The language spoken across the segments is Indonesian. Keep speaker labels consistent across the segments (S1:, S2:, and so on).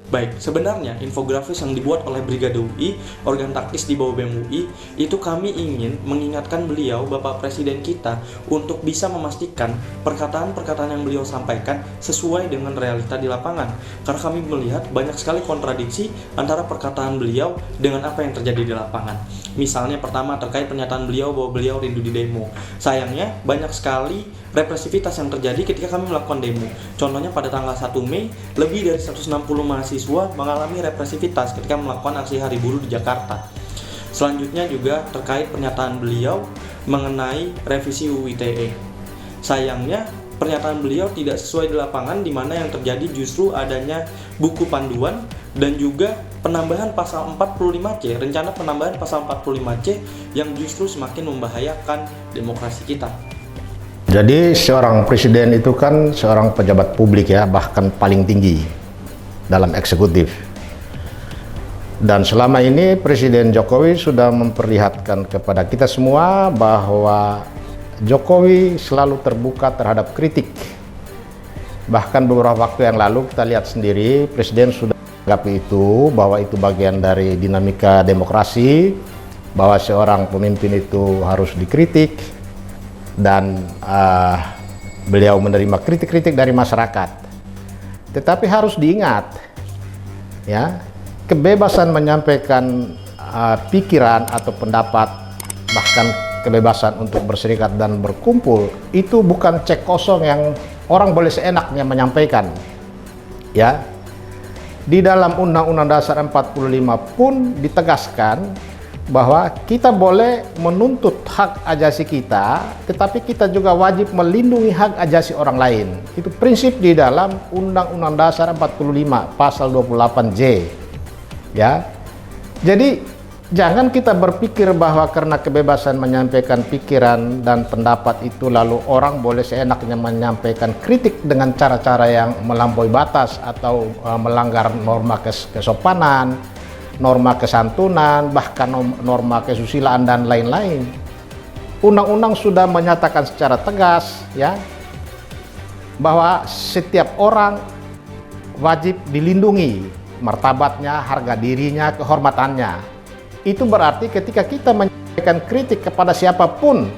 S1: Baik, sebenarnya infografis yang dibuat oleh Brigade UI, organ taktis di bawah BEM UI, itu kami ingin mengingatkan beliau, Bapak Presiden kita, untuk bisa memastikan perkataan-perkataan yang beliau sampaikan sesuai dengan realita di lapangan. Karena kami melihat banyak sekali kontradiksi antara perkataan beliau dengan apa yang terjadi di lapangan. Misalnya pertama terkait pernyataan beliau bahwa beliau rindu di demo. Sayangnya banyak sekali represivitas yang terjadi ketika kami melakukan demo. Contohnya pada tanggal 1 Mei, lebih dari 160 mahasiswa mengalami represivitas ketika melakukan aksi hari buruh di Jakarta. Selanjutnya juga terkait pernyataan beliau mengenai revisi UU ITE. Sayangnya pernyataan beliau tidak sesuai di lapangan, di mana yang terjadi justru adanya buku panduan dan juga penambahan pasal 45C, rencana penambahan pasal 45C yang justru semakin membahayakan demokrasi kita.
S2: Jadi seorang presiden itu kan seorang pejabat publik ya, bahkan paling tinggi dalam eksekutif. Dan selama ini Presiden Jokowi sudah memperlihatkan kepada kita semua bahwa Jokowi selalu terbuka terhadap kritik. Bahkan beberapa waktu yang lalu kita lihat sendiri Presiden sudah menganggap itu bahwa itu bagian dari dinamika demokrasi, bahwa seorang pemimpin itu harus dikritik, dan beliau menerima kritik-kritik dari masyarakat. Tetapi harus diingat ya, kebebasan menyampaikan pikiran atau pendapat, bahkan kebebasan untuk berserikat dan berkumpul, itu bukan cek kosong yang orang boleh seenaknya menyampaikan ya. Di dalam Undang-Undang Dasar 45 pun ditegaskan bahwa kita boleh menuntut hak ajasi kita, tetapi kita juga wajib melindungi hak ajasi orang lain. Itu prinsip di dalam Undang-Undang Dasar 45 pasal 28J. Ya. Jadi jangan kita berpikir bahwa karena kebebasan menyampaikan pikiran dan pendapat itu lalu orang boleh seenaknya menyampaikan kritik dengan cara-cara yang melampaui batas atau melanggar norma kesopanan, norma kesantunan, bahkan norma kesusilaan dan lain-lain. Undang-undang sudah menyatakan secara tegas ya bahwa setiap orang wajib dilindungi martabatnya, harga dirinya, kehormatannya. Itu berarti ketika kita menyampaikan kritik kepada siapapun,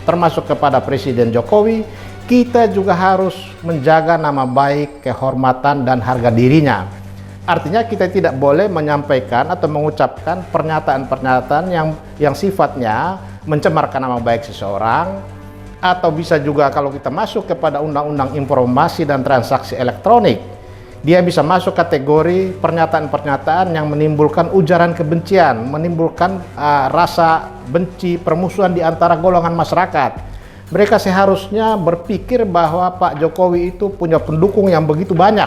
S2: termasuk kepada Presiden Jokowi, kita juga harus menjaga nama baik, kehormatan, dan harga dirinya. Artinya kita tidak boleh menyampaikan atau mengucapkan pernyataan-pernyataan yang sifatnya mencemarkan nama baik seseorang, atau bisa juga kalau kita masuk kepada Undang-Undang Informasi dan Transaksi Elektronik, dia bisa masuk kategori pernyataan-pernyataan yang menimbulkan ujaran kebencian, menimbulkan rasa benci, permusuhan di antara golongan masyarakat. Mereka seharusnya berpikir bahwa Pak Jokowi itu punya pendukung yang begitu banyak,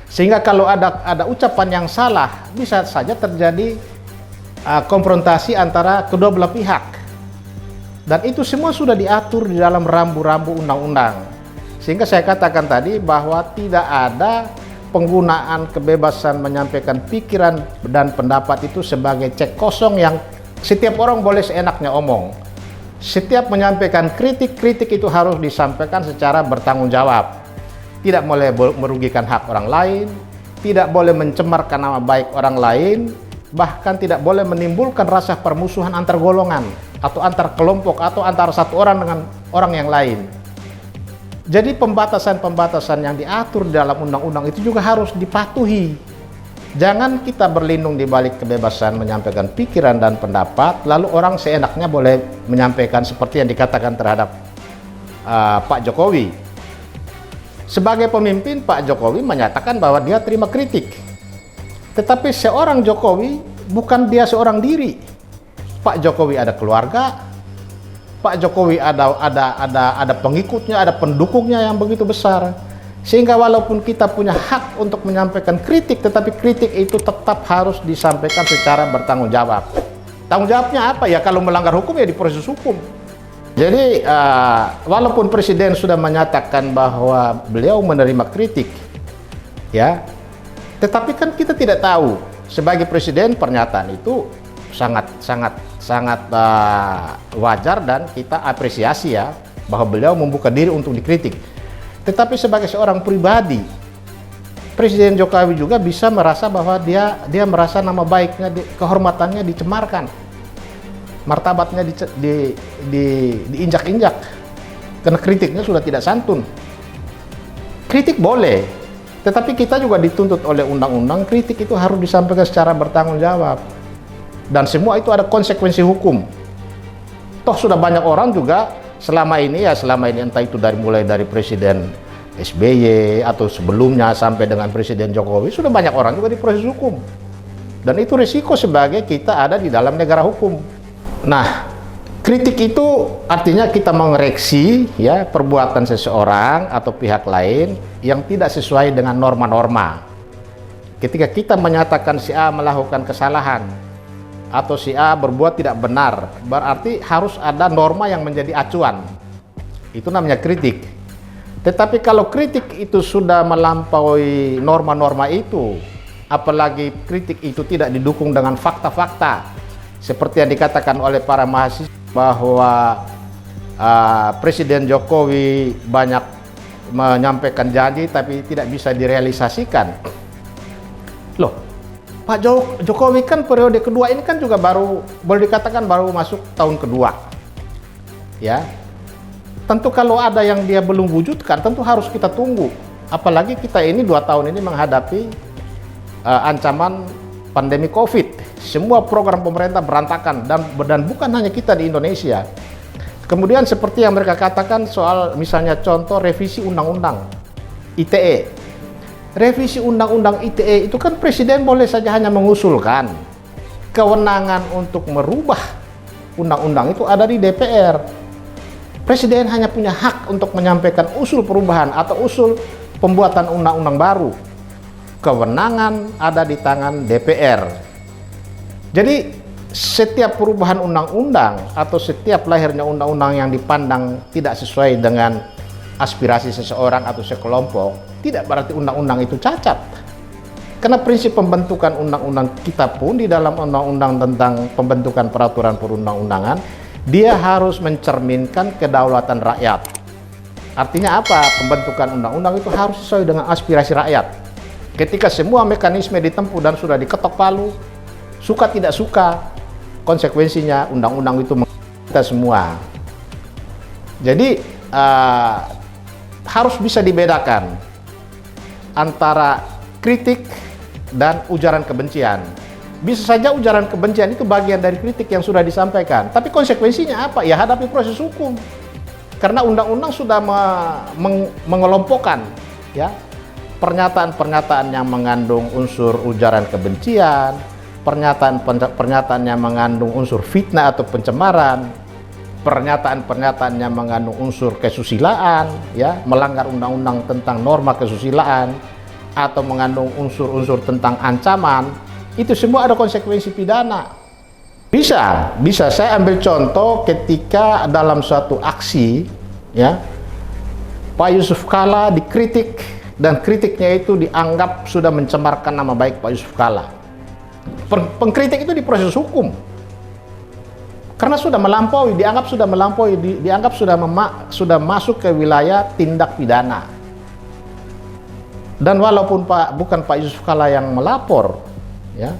S2: sehingga kalau ada ucapan yang salah, bisa saja terjadi konfrontasi antara kedua belah pihak. Dan itu semua sudah diatur di dalam rambu-rambu undang-undang. Sehingga saya katakan tadi bahwa tidak ada penggunaan kebebasan menyampaikan pikiran dan pendapat itu sebagai cek kosong yang setiap orang boleh seenaknya omong. Setiap menyampaikan kritik itu harus disampaikan secara bertanggung jawab. Tidak boleh merugikan hak orang lain, tidak boleh mencemarkan nama baik orang lain, bahkan tidak boleh menimbulkan rasa permusuhan antar golongan atau antar kelompok atau antara satu orang dengan orang yang lain. Jadi pembatasan-pembatasan yang diatur dalam undang-undang itu juga harus dipatuhi. Jangan kita berlindung di balik kebebasan menyampaikan pikiran dan pendapat, lalu orang seenaknya boleh menyampaikan seperti yang dikatakan terhadap Pak Jokowi. Sebagai pemimpin, Pak Jokowi menyatakan bahwa dia terima kritik. Tetapi seorang Jokowi bukan dia seorang diri. Pak Jokowi ada keluarga, Pak Jokowi ada pengikutnya, ada pendukungnya yang begitu besar. Sehingga walaupun kita punya hak untuk menyampaikan kritik, tetapi kritik itu tetap harus disampaikan secara bertanggung jawab. Tanggung jawabnya apa ya? Kalau melanggar hukum ya diproses hukum. Jadi walaupun Presiden sudah menyatakan bahwa beliau menerima kritik, ya, tetapi kan kita tidak tahu. Sebagai Presiden pernyataan itu sangat wajar dan kita apresiasi ya bahwa beliau membuka diri untuk dikritik. Tetapi sebagai seorang pribadi, Presiden Jokowi juga bisa merasa bahwa dia merasa nama baiknya, kehormatannya dicemarkan, martabatnya diinjak-injak, karena kritiknya sudah tidak santun. Kritik boleh, tetapi kita juga dituntut oleh undang-undang, kritik itu harus disampaikan secara bertanggung jawab. Dan semua itu ada konsekuensi hukum. Toh sudah banyak orang juga selama ini entah itu mulai dari Presiden SBY atau sebelumnya sampai dengan Presiden Jokowi, sudah banyak orang juga diproses hukum. Dan itu risiko sebagai kita ada di dalam negara hukum. Nah, kritik itu artinya kita mengoreksi ya perbuatan seseorang atau pihak lain yang tidak sesuai dengan norma-norma. Ketika kita menyatakan si A melakukan kesalahan atau si A berbuat tidak benar, berarti harus ada norma yang menjadi acuan. Itu namanya kritik. Tetapi kalau kritik itu sudah melampaui norma-norma itu, apalagi kritik itu tidak didukung dengan fakta-fakta, seperti yang dikatakan oleh para mahasiswa bahwa Presiden Jokowi banyak menyampaikan janji tapi tidak bisa direalisasikan. Loh, Pak Jokowi kan periode kedua ini kan juga boleh dikatakan baru masuk tahun kedua. Ya. Tentu kalau ada yang dia belum wujudkan, tentu harus kita tunggu. Apalagi kita ini 2 tahun ini menghadapi ancaman pandemi COVID. Semua program pemerintah berantakan dan bukan hanya kita di Indonesia. Kemudian seperti yang mereka katakan soal misalnya contoh revisi undang-undang ITE. Revisi undang-undang ITE itu kan presiden boleh saja hanya mengusulkan. Kewenangan untuk merubah undang-undang itu ada di DPR. Presiden hanya punya hak untuk menyampaikan usul perubahan atau usul pembuatan undang-undang baru. Kewenangan ada di tangan DPR. Jadi setiap perubahan undang-undang atau setiap lahirnya undang-undang yang dipandang tidak sesuai dengan aspirasi seseorang atau sekelompok, tidak berarti undang-undang itu cacat. Karena prinsip pembentukan undang-undang kita pun di dalam undang-undang tentang pembentukan peraturan perundang-undangan, dia harus mencerminkan kedaulatan rakyat. Artinya apa? Pembentukan undang-undang itu harus sesuai dengan aspirasi rakyat. Ketika semua mekanisme ditempuh dan sudah diketok palu, suka tidak suka, konsekuensinya undang-undang itu kita semua. Jadi harus bisa dibedakan antara kritik dan ujaran kebencian. Bisa saja ujaran kebencian itu bagian dari kritik yang sudah disampaikan, tapi konsekuensinya apa? Ya hadapi proses hukum. Karena undang-undang sudah mengelompokkan ya pernyataan-pernyataan yang mengandung unsur ujaran kebencian, pernyataan-pernyataan yang mengandung unsur fitnah atau pencemaran, pernyataan-pernyataan yang mengandung unsur kesusilaan, ya, melanggar undang-undang tentang norma kesusilaan, atau mengandung unsur-unsur tentang ancaman, itu semua ada konsekuensi pidana. Bisa saya ambil contoh ketika dalam suatu aksi, ya, Pak Yusuf Kalla dikritik dan kritiknya itu dianggap sudah mencemarkan nama baik Pak Yusuf Kalla. Pengkritik itu diproses hukum. Karena sudah melampaui, dianggap sudah masuk ke wilayah tindak pidana. Dan walaupun bukan Pak Yusuf Kalla yang melapor, ya,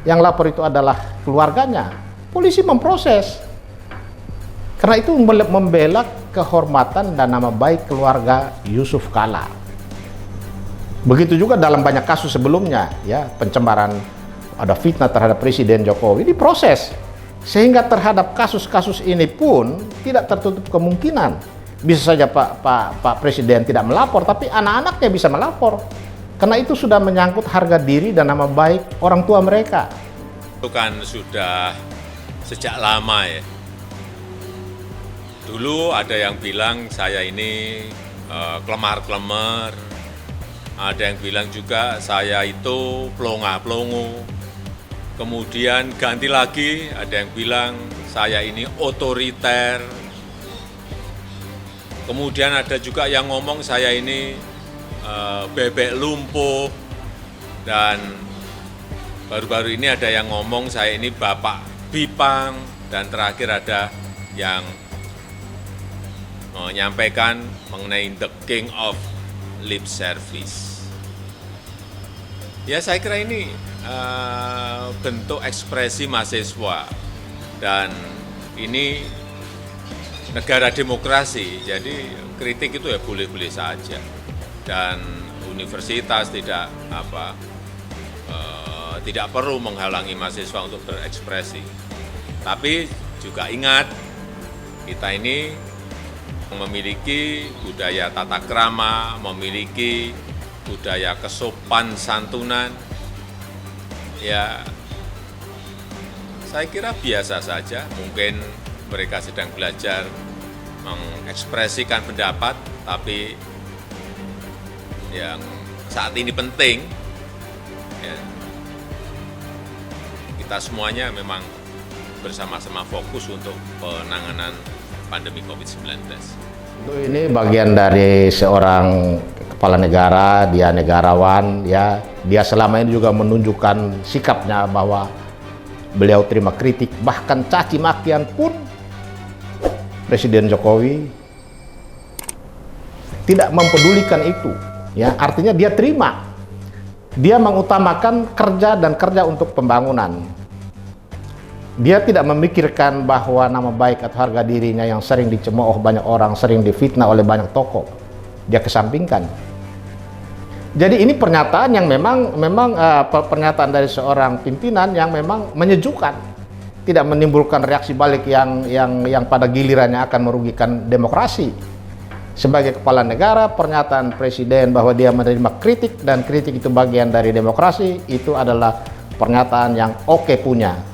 S2: yang lapor itu adalah keluarganya, polisi memproses. Karena itu membela kehormatan dan nama baik keluarga Yusuf Kalla. Begitu juga dalam banyak kasus sebelumnya, ya, pencemaran, ada fitnah terhadap Presiden Jokowi, diproses. Sehingga terhadap kasus-kasus ini pun tidak tertutup kemungkinan. Bisa saja Pak Presiden tidak melapor, tapi anak-anaknya bisa melapor. Karena itu sudah menyangkut harga diri dan nama baik orang tua mereka.
S3: Itu kan sudah sejak lama ya. Dulu ada yang bilang saya ini kelemar-kelemar. Ada yang bilang juga saya itu pelongo-pelongo. Kemudian ganti lagi, ada yang bilang saya ini otoriter. Kemudian ada juga yang ngomong saya ini bebek lumpuh. Dan baru-baru ini ada yang ngomong saya ini bapak Bipang. Dan terakhir ada yang menyampaikan mengenai the king of lip service. Ya saya kira ini bentuk ekspresi mahasiswa dan ini negara demokrasi, jadi kritik itu ya boleh-boleh saja dan universitas tidak perlu menghalangi mahasiswa untuk berekspresi. Tapi juga ingat kita ini memiliki budaya tata krama, memiliki budaya kesopan santunan, ya saya kira biasa saja. Mungkin mereka sedang belajar mengekspresikan pendapat, tapi yang saat ini penting, ya, kita semuanya memang bersama-sama fokus untuk penanganan pandemi COVID-19.
S2: Ini bagian dari seorang kepala negara, dia negarawan, ya. Dia selama ini juga menunjukkan sikapnya bahwa beliau terima kritik, bahkan caci makian pun Presiden Jokowi tidak mempedulikan itu. Ya, artinya dia terima. Dia mengutamakan kerja dan kerja untuk pembangunan. Dia tidak memikirkan bahwa nama baik atau harga dirinya yang sering dicemooh banyak orang, sering difitnah oleh banyak tokoh, dia kesampingkan. Jadi ini pernyataan yang memang pernyataan dari seorang pimpinan yang memang menyejukkan, tidak menimbulkan reaksi balik yang pada gilirannya akan merugikan demokrasi. Sebagai kepala negara, pernyataan presiden bahwa dia menerima kritik dan kritik itu bagian dari demokrasi, itu adalah pernyataan yang oke punya.